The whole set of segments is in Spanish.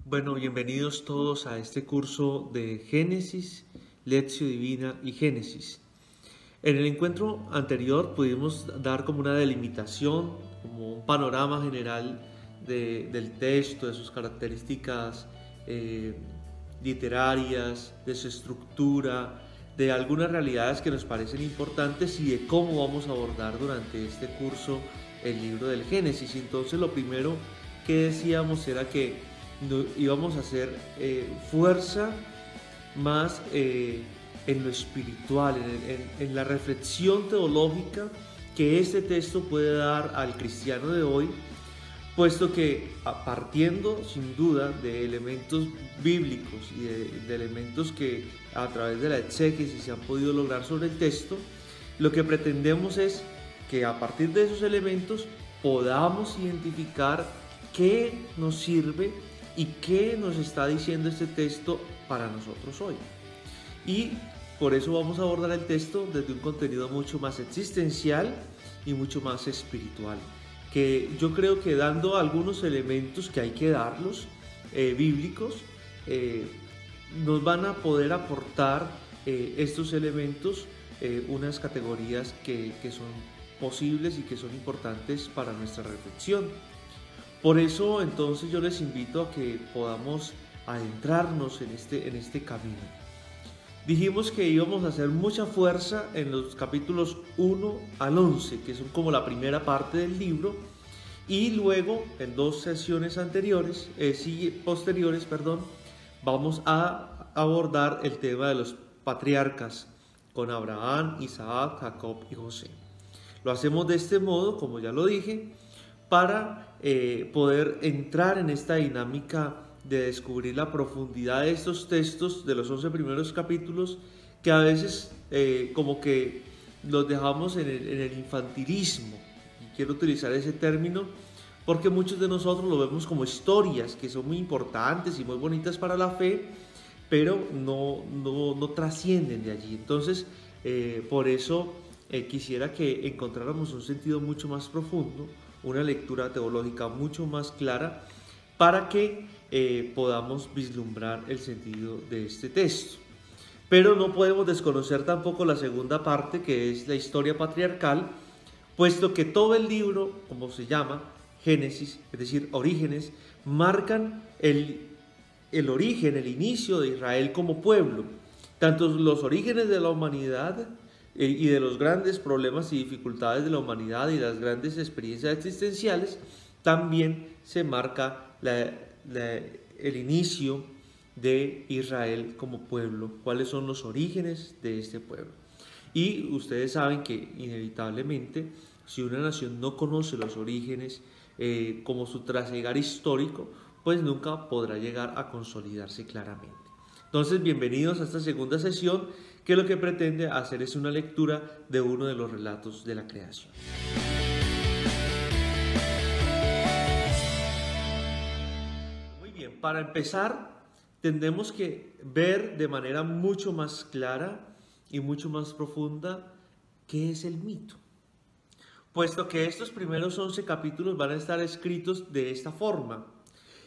Bueno, bienvenidos todos a este curso de Génesis, Lección Divina y Génesis. En el encuentro anterior pudimos dar como una delimitación, como un panorama general del texto, de sus características literarias, de su estructura, de algunas realidades que nos parecen importantes y de cómo vamos a abordar durante este curso el libro del Génesis. Entonces lo primero que decíamos era que íbamos a hacer fuerza más en lo espiritual, en la reflexión teológica que este texto puede dar al cristiano de hoy, puesto que partiendo sin duda de elementos bíblicos y de elementos que a través de la exégesis se han podido lograr sobre el texto, lo que pretendemos es que a partir de esos elementos podamos identificar qué nos sirve y qué nos está diciendo este texto para nosotros hoy. Y por eso vamos a abordar el texto desde un contenido mucho más existencial y mucho más espiritual, que yo creo que dando algunos elementos que hay que darlos, bíblicos, nos van a poder aportar estos elementos unas categorías que son posibles y que son importantes para nuestra reflexión. Por eso entonces yo les invito a que podamos adentrarnos en este camino. Dijimos que íbamos a hacer mucha fuerza en los capítulos 1 al 11, que son como la primera parte del libro, y luego en dos sesiones posteriores, vamos a abordar el tema de los patriarcas con Abraham, Isaac, Jacob y José. Lo hacemos de este modo, como ya lo dije, para poder entrar en esta dinámica de descubrir la profundidad de estos textos de los 11 primeros capítulos, que a veces como que los dejamos en el infantilismo. Y quiero utilizar ese término porque muchos de nosotros lo vemos como historias que son muy importantes y muy bonitas para la fe, pero no trascienden de allí. Entonces, por eso quisiera que encontráramos un sentido mucho más profundo, una lectura teológica mucho más clara, para que podamos vislumbrar el sentido de este texto. Pero no podemos desconocer tampoco la segunda parte, que es la historia patriarcal, puesto que todo el libro, como se llama, Génesis, es decir, Orígenes, marcan el origen, el inicio de Israel como pueblo, tanto los orígenes de la humanidad y de los grandes problemas y dificultades de la humanidad y las grandes experiencias existenciales, también se marca el inicio de Israel como pueblo, cuáles son los orígenes de este pueblo. Y ustedes saben que inevitablemente, si una nación no conoce los orígenes como su trasegar histórico, pues nunca podrá llegar a consolidarse claramente. Entonces, bienvenidos a esta segunda sesión, que lo que pretende hacer es una lectura de uno de los relatos de la creación. Muy bien, para empezar, tendremos que ver de manera mucho más clara y mucho más profunda qué es el mito, puesto que estos primeros 11 capítulos van a estar escritos de esta forma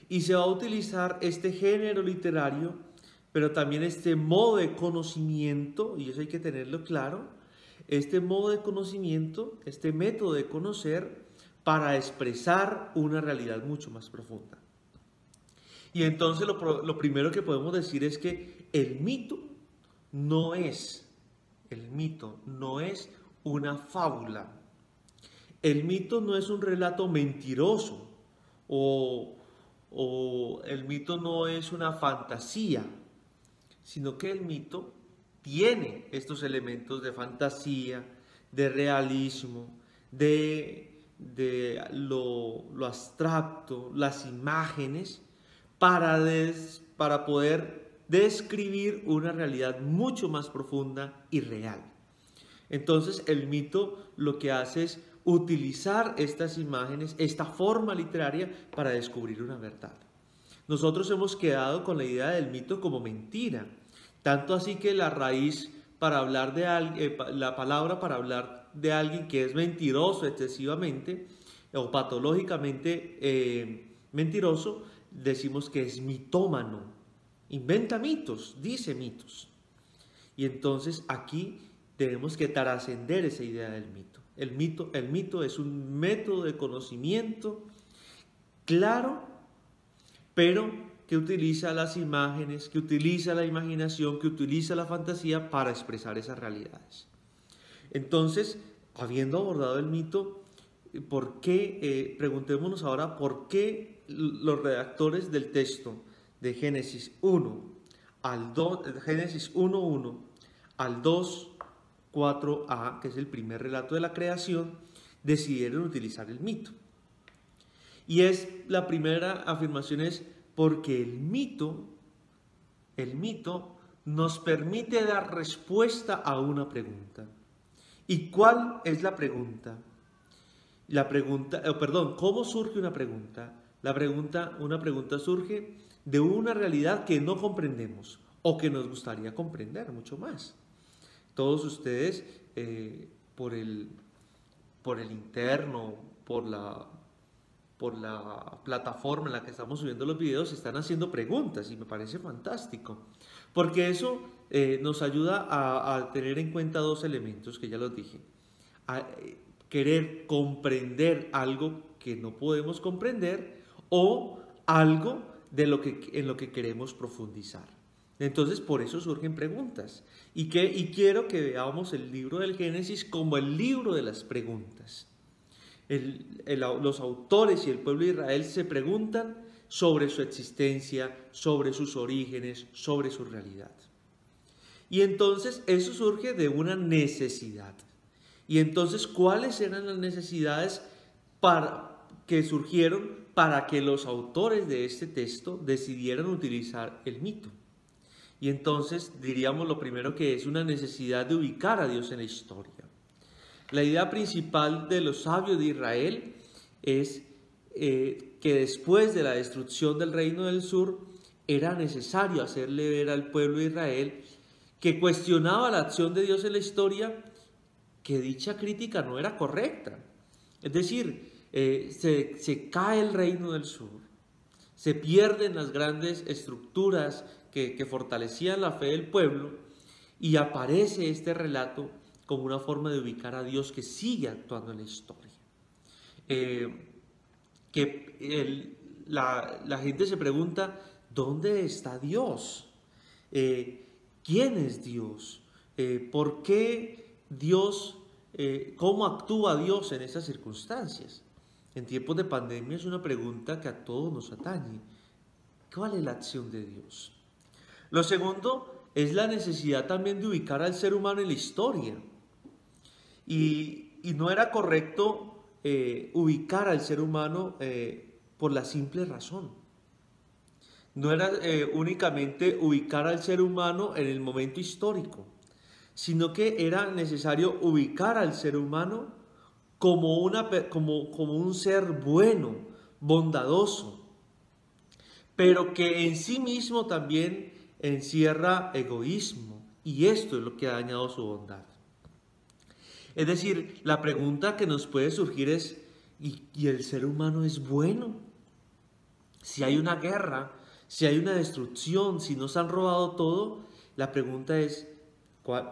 y se va a utilizar este género literario, pero también este modo de conocimiento, y eso hay que tenerlo claro, este modo de conocimiento, este método de conocer para expresar una realidad mucho más profunda. Y entonces lo primero que podemos decir es que el mito no es una fábula. El mito no es un relato mentiroso o el mito no es una fantasía, sino que el mito tiene estos elementos de fantasía, de realismo, de lo abstracto, las imágenes, para poder describir una realidad mucho más profunda y real. Entonces el mito lo que hace es utilizar estas imágenes, esta forma literaria, para descubrir una verdad. Nosotros hemos quedado con la idea del mito como mentira, tanto así que la raíz para hablar de alguien, la palabra para hablar de alguien que es mentiroso excesivamente o patológicamente mentiroso, decimos que es mitómano, inventa mitos, dice mitos. Y entonces aquí tenemos que trascender esa idea del mito. El mito es un método de conocimiento claro, pero que utiliza las imágenes, que utiliza la imaginación, que utiliza la fantasía para expresar esas realidades. Entonces, habiendo abordado el mito, preguntémonos ahora por qué los redactores del texto de Génesis 1 al 2, Génesis 1:1 al 2:4a, que es el primer relato de la creación, decidieron utilizar el mito. Y la primera afirmación es porque el mito nos permite dar respuesta a una pregunta. ¿Y cuál es la pregunta? ¿Cómo surge una pregunta? Una pregunta surge de una realidad que no comprendemos o que nos gustaría comprender mucho más. Todos ustedes, por el interno, por la plataforma en la que estamos subiendo los videos, están haciendo preguntas y me parece fantástico, porque eso nos ayuda a tener en cuenta dos elementos que ya los dije. Querer comprender algo que no podemos comprender o algo en lo que queremos profundizar. Entonces, por eso surgen preguntas. Y quiero que veamos el libro del Génesis como el libro de las preguntas. Los autores y el pueblo de Israel se preguntan sobre su existencia, sobre sus orígenes, sobre su realidad. Y entonces eso surge de una necesidad. Y entonces, ¿cuáles eran las necesidades que surgieron para que los autores de este texto decidieran utilizar el mito? Y entonces diríamos lo primero que es una necesidad de ubicar a Dios en la historia. La idea principal de los sabios de Israel es que después de la destrucción del reino del sur era necesario hacerle ver al pueblo de Israel que cuestionaba la acción de Dios en la historia, que dicha crítica no era correcta. Es decir, se cae el reino del sur, se pierden las grandes estructuras que fortalecían la fe del pueblo y aparece este relato como una forma de ubicar a Dios que sigue actuando en la historia. La gente se pregunta, ¿dónde está Dios? ¿Quién es Dios? ¿Por qué Dios, cómo actúa Dios en esas circunstancias? En tiempos de pandemia es una pregunta que a todos nos atañe. ¿Cuál es la acción de Dios? Lo segundo es la necesidad también de ubicar al ser humano en la historia. Y no era correcto ubicar al ser humano por la simple razón. No era únicamente ubicar al ser humano en el momento histórico, sino que era necesario ubicar al ser humano como un ser bueno, bondadoso, pero que en sí mismo también encierra egoísmo, y esto es lo que ha dañado su bondad. Es decir, la pregunta que nos puede surgir es, ¿y el ser humano es bueno? Si hay una guerra, si hay una destrucción, si nos han robado todo,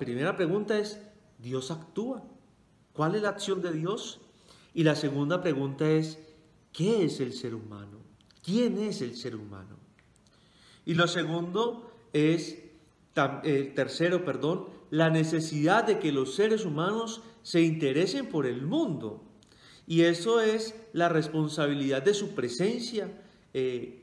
primera pregunta es, ¿Dios actúa? ¿Cuál es la acción de Dios? Y la segunda pregunta es, ¿qué es el ser humano? ¿Quién es el ser humano? Y lo segundo es, la necesidad de que los seres humanos se interesen por el mundo. Y eso es la responsabilidad de su presencia en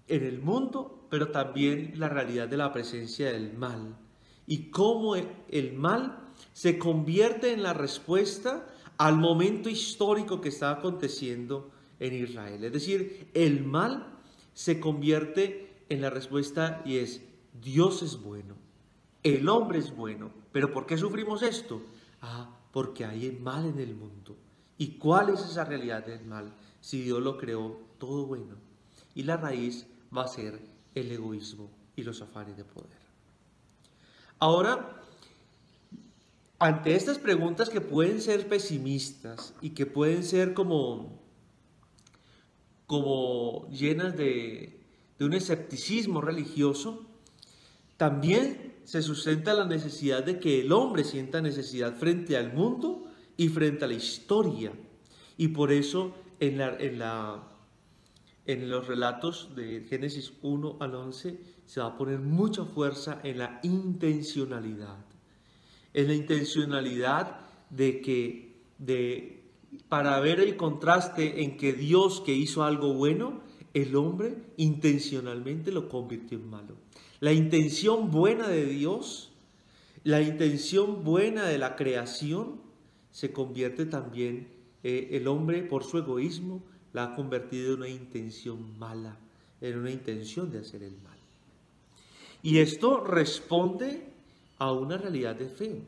el mundo, pero también la realidad de la presencia del mal. Y cómo el mal se convierte en la respuesta al momento histórico que está aconteciendo en Israel. Es decir, el mal se convierte en la respuesta y es, Dios es bueno, el hombre es bueno. ¿Pero por qué sufrimos esto? Porque hay mal en el mundo. ¿Y cuál es esa realidad del mal? Si Dios lo creó todo bueno. Y la raíz va a ser el egoísmo y los afanes de poder. Ahora, ante estas preguntas que pueden ser pesimistas y que pueden ser como como llenas de un escepticismo religioso, también se sustenta la necesidad de que el hombre sienta necesidad frente al mundo y frente a la historia. Y por eso en los relatos de Génesis 1 al 11 se va a poner mucha fuerza en la intencionalidad. En la intencionalidad para ver el contraste en que Dios, que hizo algo bueno, el hombre intencionalmente lo convirtió en malo. La intención buena de Dios, la intención buena de la creación, se convierte también, el hombre por su egoísmo la ha convertido en una intención mala, en una intención de hacer el mal. Y esto responde a una realidad de fe.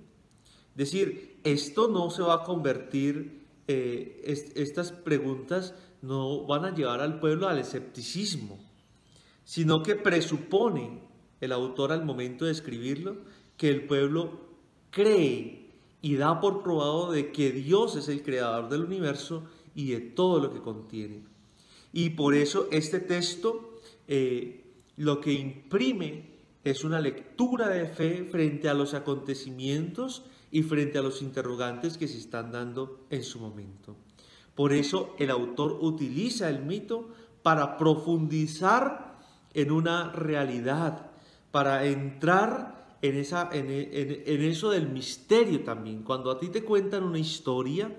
Es decir, esto no se va a convertir, estas preguntas no van a llevar al pueblo al escepticismo, sino que presupone el autor al momento de escribirlo que el pueblo cree y da por probado de que Dios es el creador del universo y de todo lo que contiene. Y por eso este texto lo que imprime es una lectura de fe frente a los acontecimientos y frente a los interrogantes que se están dando en su momento. Por eso el autor utiliza el mito para profundizar en una realidad, para entrar en eso del misterio también. Cuando a ti te cuentan una historia,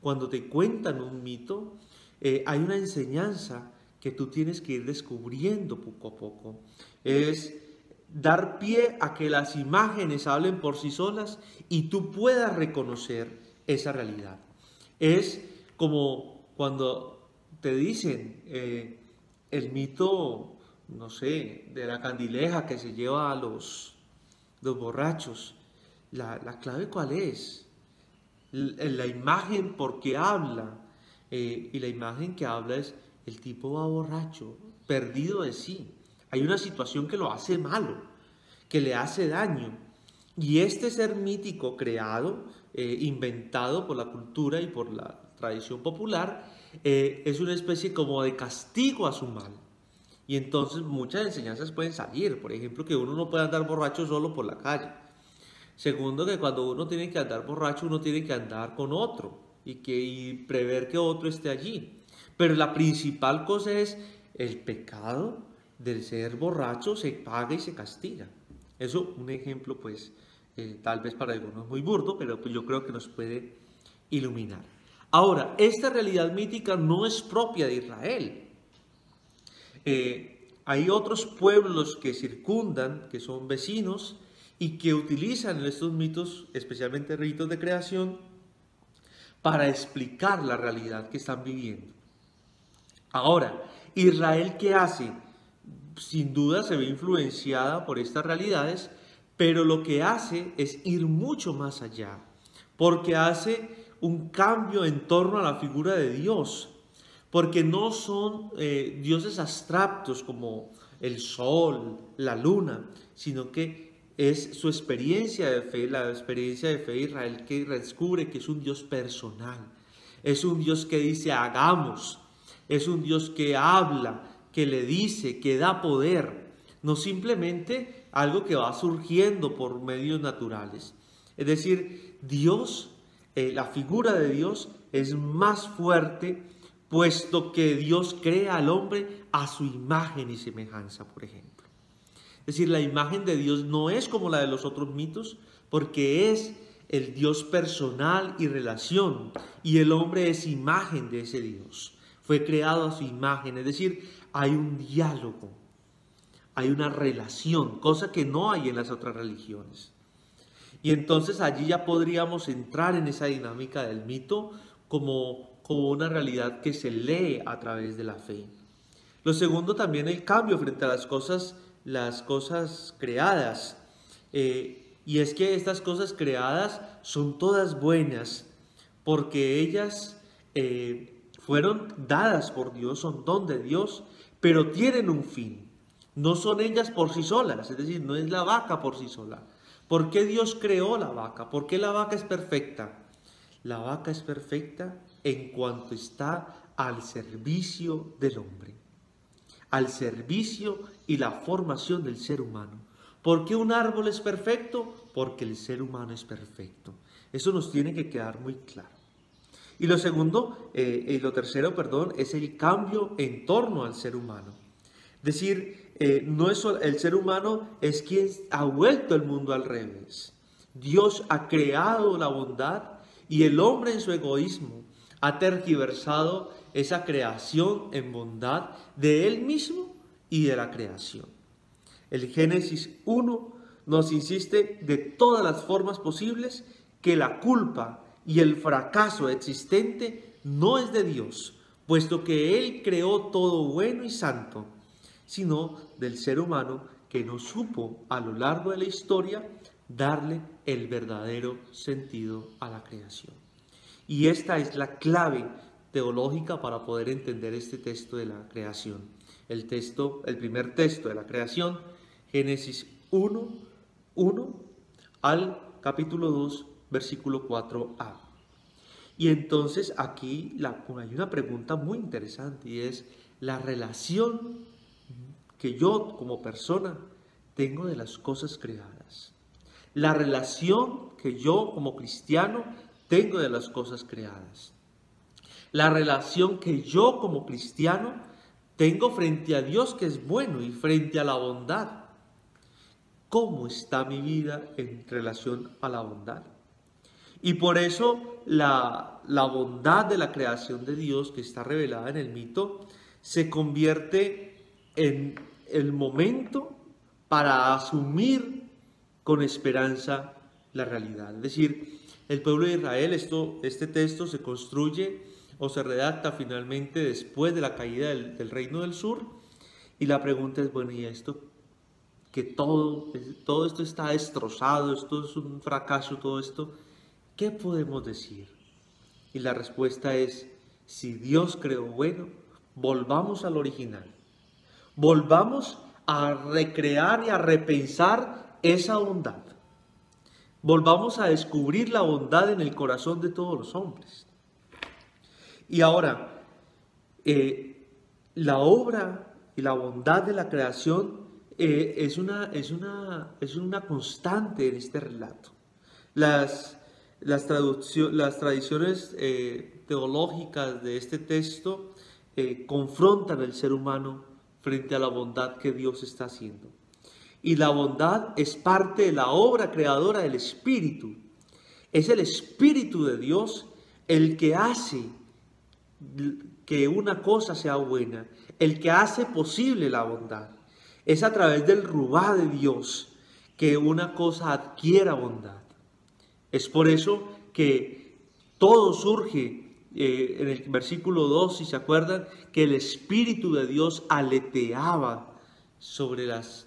cuando te cuentan un mito, hay una enseñanza que tú tienes que ir descubriendo poco a poco. Es dar pie a que las imágenes hablen por sí solas y tú puedas reconocer esa realidad. Es como cuando te dicen el mito, no sé, de la candileja que se lleva a los borrachos. ¿La clave cuál es? La imagen porque habla, y la imagen que habla es el tipo va borracho, perdido de sí. Hay una situación que lo hace malo, que le hace daño. Y este ser mítico creado, inventado por la cultura y por la tradición popular, es una especie como de castigo a su mal. Y entonces muchas enseñanzas pueden salir. Por ejemplo, que uno no puede andar borracho solo por la calle. Segundo, que cuando uno tiene que andar borracho, uno tiene que andar con otro y prever que otro esté allí. Pero la principal cosa es el pecado del ser borracho se paga y se castiga. Eso, un ejemplo, pues, tal vez para algunos muy burdo, pero pues yo creo que nos puede iluminar. Ahora, esta realidad mítica no es propia de Israel. Hay otros pueblos que circundan, que son vecinos, y que utilizan estos mitos, especialmente ritos de creación, para explicar la realidad que están viviendo. Ahora, ¿Israel qué hace? Sin duda se ve influenciada por estas realidades, pero lo que hace es ir mucho más allá, porque hace un cambio en torno a la figura de Dios, porque no son dioses abstractos como el sol, la luna, sino que es su experiencia de fe, la experiencia de fe de Israel, que descubre que es un Dios personal, es un Dios que dice hagamos, es un Dios que habla, que le dice, que da poder, no simplemente algo que va surgiendo por medios naturales. Es decir, Dios, la figura de Dios es más fuerte, puesto que Dios crea al hombre a su imagen y semejanza, por ejemplo. Es decir, la imagen de Dios no es como la de los otros mitos, porque es el Dios personal y relación, y el hombre es imagen de ese Dios. Fue creado a su imagen, es decir, hay un diálogo, hay una relación, cosa que no hay en las otras religiones. Y entonces allí ya podríamos entrar en esa dinámica del mito como una realidad que se lee a través de la fe. Lo segundo, también el cambio frente a las cosas creadas. Y es que estas cosas creadas son todas buenas, porque ellas fueron dadas por Dios, son don de Dios, pero tienen un fin. No son ellas por sí solas, es decir, no es la vaca por sí sola. ¿Por qué Dios creó la vaca? ¿Por qué la vaca es perfecta? La vaca es perfecta en cuanto está al servicio del hombre, al servicio y la formación del ser humano. ¿Por qué un árbol es perfecto? Porque el ser humano es perfecto. Eso nos tiene que quedar muy claro. Y lo tercero, es el cambio en torno al ser humano. Es decir, el ser humano es quien ha vuelto el mundo al revés. Dios ha creado la bondad y el hombre en su egoísmo ha tergiversado esa creación en bondad de él mismo y de la creación. El Génesis 1 nos insiste de todas las formas posibles que la culpa y el fracaso existente no es de Dios, puesto que Él creó todo bueno y santo, sino del ser humano que no supo a lo largo de la historia darle el verdadero sentido a la creación. Y esta es la clave teológica para poder entender este texto de la creación. El primer texto de la creación, Génesis 1 al capítulo 2, versículo 4a. Y entonces aquí hay una pregunta muy interesante y es la relación que yo como persona tengo de las cosas creadas. La relación que yo como cristiano tengo de las cosas creadas. La relación que yo como cristiano tengo frente a Dios, que es bueno, y frente a la bondad. ¿Cómo está mi vida en relación a la bondad? Y por eso la bondad de la creación de Dios, que está revelada en el mito, se convierte en el momento para asumir con esperanza la realidad. Es decir, el pueblo de Israel, este texto se construye o se redacta finalmente después de la caída del reino del sur, y la pregunta es, bueno, ¿y esto? Que todo esto está destrozado, esto es un fracaso, todo esto, ¿qué podemos decir? Y la respuesta es, si Dios creó bueno, volvamos al original. Volvamos a recrear y a repensar esa bondad. Volvamos a descubrir la bondad en el corazón de todos los hombres. Y ahora, la obra y la bondad de la creación es una constante en este relato. Las tradiciones teológicas de este texto confrontan al ser humano frente a la bondad que Dios está haciendo. Y la bondad es parte de la obra creadora del Espíritu. Es el Espíritu de Dios el que hace que una cosa sea buena, el que hace posible la bondad. Es a través del rubá de Dios que una cosa adquiera bondad. Es por eso que todo surge en el versículo 2, si se acuerdan, que el Espíritu de Dios aleteaba sobre las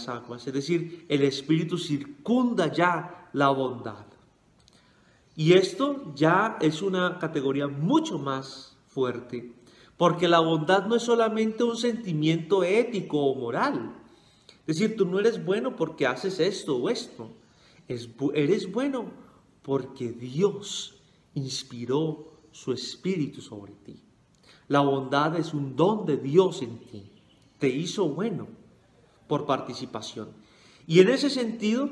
aguas. Es decir, el Espíritu circunda ya la bondad. Y esto ya es una categoría mucho más fuerte, porque la bondad no es solamente un sentimiento ético o moral. Es decir, tú no eres bueno porque haces esto o esto. Eres bueno porque Dios inspiró su Espíritu sobre ti. La bondad es un don de Dios en ti. Te hizo bueno por participación. Y en ese sentido,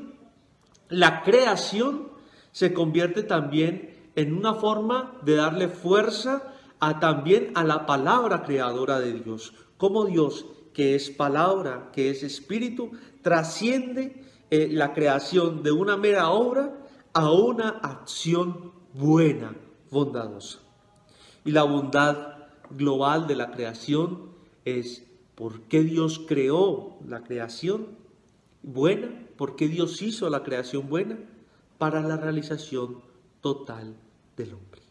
la creación se convierte también en una forma de darle fuerza también a la palabra creadora de Dios. Como Dios, que es palabra, que es espíritu, trasciende la creación de una mera obra a una acción buena, bondadosa. Y la bondad global de la creación es por qué Dios creó la creación buena, por qué Dios hizo la creación buena, para la realización total del hombre.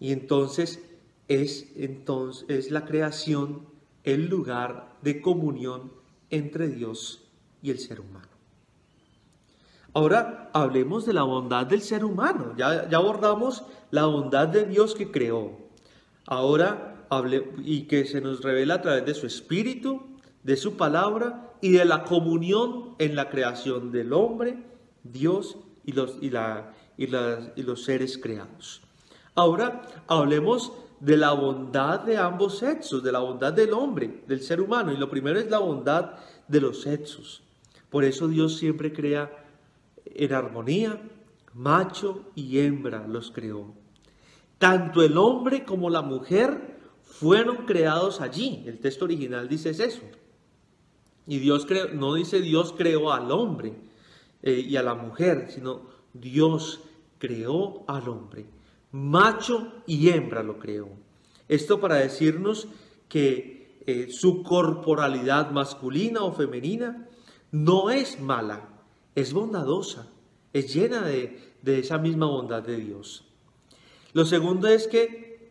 Y entonces es la creación el lugar de comunión entre Dios y el ser humano. Ahora hablemos de la bondad del ser humano. Ya abordamos la bondad de Dios que creó. Ahora y que se nos revela a través de su Espíritu, de su palabra y de la comunión en la creación del hombre, Dios y los seres creados. Ahora hablemos de la bondad de ambos sexos, de la bondad del hombre, del ser humano. Y lo primero es la bondad de los sexos. Por eso Dios siempre crea en armonía, macho y hembra los creó. Tanto el hombre como la mujer fueron creados allí. El texto original dice eso. Y Dios creó, no dice Dios creó al hombre y a la mujer, sino Dios creó al hombre. Macho y hembra lo creó. Esto para decirnos que su corporalidad masculina o femenina no es mala, es bondadosa, es llena de esa misma bondad de Dios. Lo segundo es que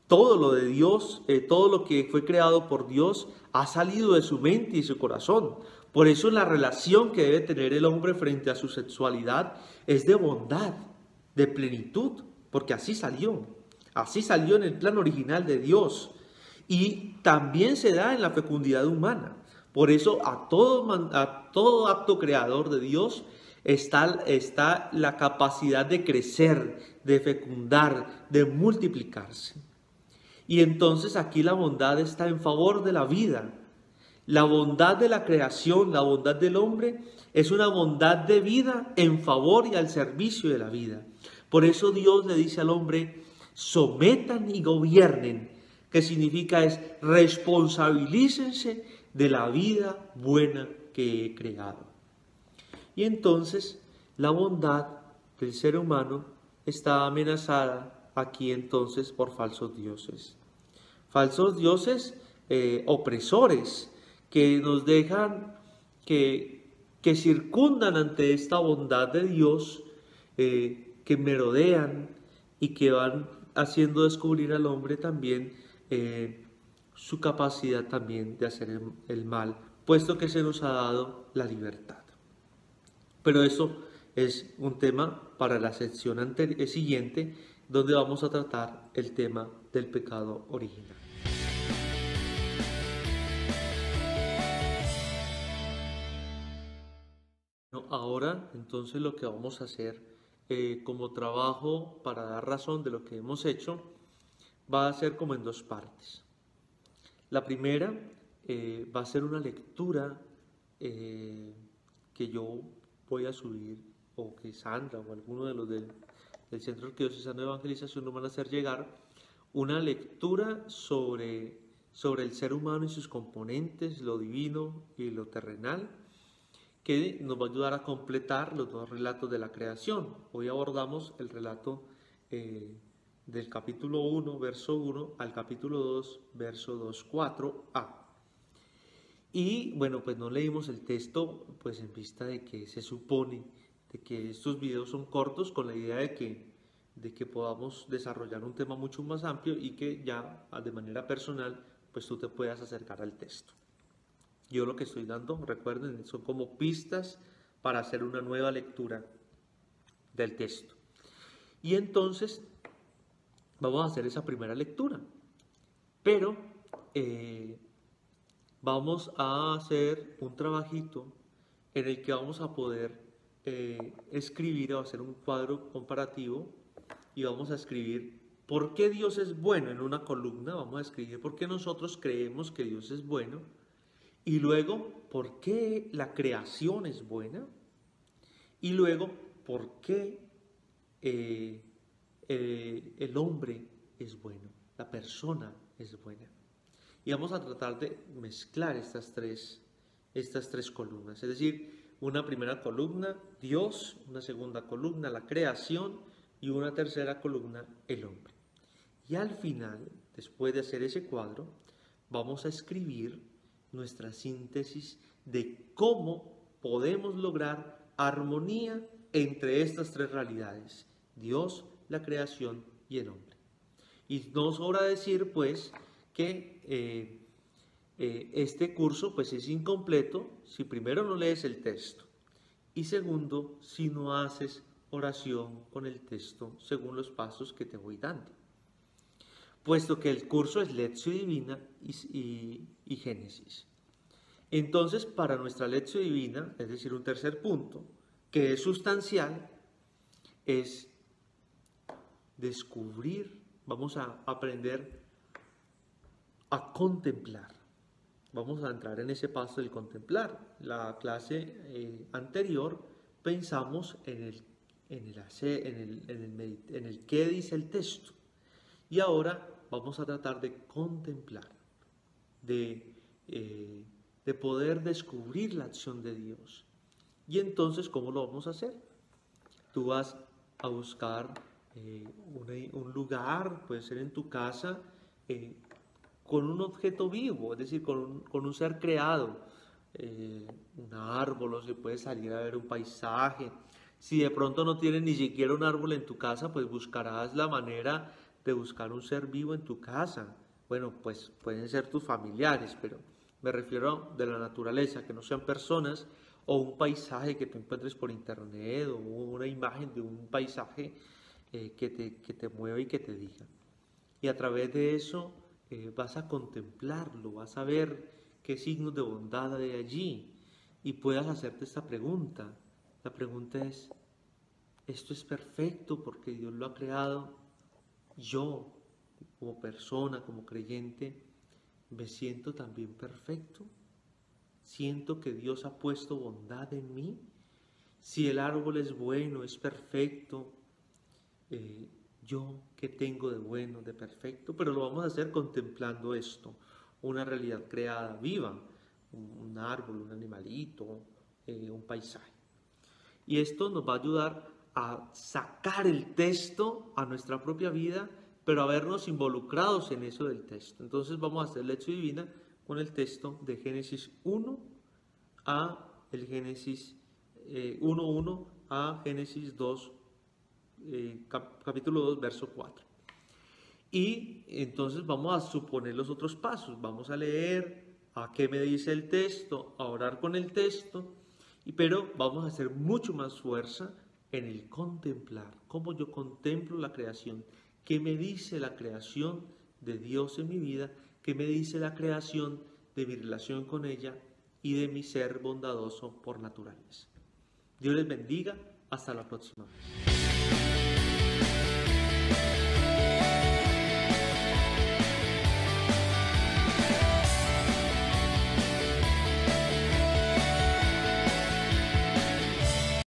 todo lo de Dios, todo lo que fue creado por Dios ha salido de su mente y su corazón. Por eso la relación que debe tener el hombre frente a su sexualidad es de bondad, de plenitud, porque así salió en el plan original de Dios. Y también se da en la fecundidad humana. Por eso a todo acto creador de Dios está la capacidad de crecer, de fecundar, de multiplicarse. Y entonces aquí la bondad está en favor de la vida. La bondad de la creación, la bondad del hombre, es una bondad de vida en favor y al servicio de la vida. Por eso Dios le dice al hombre, sometan y gobiernen, que significa es responsabilícense de la vida buena que he creado. Y entonces la bondad del ser humano está amenazada aquí entonces por falsos dioses. Falsos dioses opresores que nos dejan, que circundan ante esta bondad de Dios, que merodean y que van haciendo descubrir al hombre también su capacidad también de hacer el mal, puesto que se nos ha dado la libertad. Pero eso es un tema para la sección siguiente, donde vamos a tratar el tema del pecado original. Ahora, entonces, lo que vamos a hacer como trabajo para dar razón de lo que hemos hecho va a ser como en dos partes. La primera va a ser una lectura que yo voy a subir, o que Sandra o alguno de los del Centro Arquidiocesano de Evangelización nos van a hacer llegar, una lectura sobre el ser humano y sus componentes, lo divino y lo terrenal, que nos va a ayudar a completar los dos relatos de la creación. Hoy abordamos el relato del capítulo 1, verso 1, al capítulo 2, verso 2, 4a. Y bueno, pues no leímos el texto, pues en vista de que se supone de que estos videos son cortos, con la idea de que podamos desarrollar un tema mucho más amplio y que ya de manera personal, pues tú te puedas acercar al texto. Yo lo que estoy dando, recuerden, son como pistas para hacer una nueva lectura del texto. Y entonces vamos a hacer esa primera lectura, pero vamos a hacer un trabajito en el que vamos a poder escribir o hacer un cuadro comparativo y vamos a escribir por qué Dios es bueno en una columna. Vamos a escribir por qué nosotros creemos que Dios es bueno. Y luego, ¿por qué la creación es buena? Y luego, ¿por qué el hombre es bueno? La persona es buena. Y vamos a tratar de mezclar estas tres columnas. Es decir, una primera columna, Dios, una segunda columna, la creación, y una tercera columna, el hombre. Y al final, después de hacer ese cuadro, vamos a escribir nuestra síntesis de cómo podemos lograr armonía entre estas tres realidades: Dios, la creación y el hombre. Y no sobra decir pues que este curso pues es incompleto si primero no lees el texto y segundo si no haces oración con el texto según los pasos que te voy dando, puesto que el curso es Lectio Divina y Génesis. Entonces, para nuestra Lectio Divina, es decir, un tercer punto, que es sustancial, es descubrir, vamos a aprender a contemplar. Vamos a entrar en ese paso del contemplar. La clase anterior pensamos en el qué dice el texto. Y ahora vamos a tratar de contemplar, de poder descubrir la acción de Dios. Y entonces, ¿cómo lo vamos a hacer? Tú vas a buscar un lugar, puede ser en tu casa, con un objeto vivo, es decir, con un ser creado, un árbol, o se puede salir a ver un paisaje. Si de pronto no tienes ni siquiera un árbol en tu casa, pues buscarás la manera de buscar un ser vivo en tu casa. Bueno, pues pueden ser tus familiares, pero me refiero de la naturaleza, que no sean personas, o un paisaje que tú encuentres por internet, o una imagen de un paisaje que te mueva y que te diga. Y a través de eso vas a contemplarlo, vas a ver qué signos de bondad hay allí y puedas hacerte esta pregunta. La pregunta es, ¿esto es perfecto porque Dios lo ha creado? Yo, como persona, como creyente, ¿me siento también perfecto? ¿Siento que Dios ha puesto bondad en mí? Si el árbol es bueno, es perfecto, yo qué tengo de bueno, de perfecto, pero lo vamos a hacer contemplando esto, una realidad creada viva, un árbol, un animalito, un paisaje. Y esto nos va a ayudar a sacar el texto a nuestra propia vida, pero a vernos involucrados en eso del texto. Entonces vamos a hacer lección divina con el texto de Génesis 1 a el Génesis 1:1 a Génesis 2, capítulo 2, verso 4. Y entonces vamos a suponer los otros pasos. Vamos a leer a qué me dice el texto, a orar con el texto, pero vamos a hacer mucho más fuerza en el contemplar. Cómo yo contemplo la creación. ¿Qué me dice la creación de Dios en mi vida? ¿Qué me dice la creación de mi relación con ella y de mi ser bondadoso por naturaleza? Dios les bendiga. Hasta la próxima vez.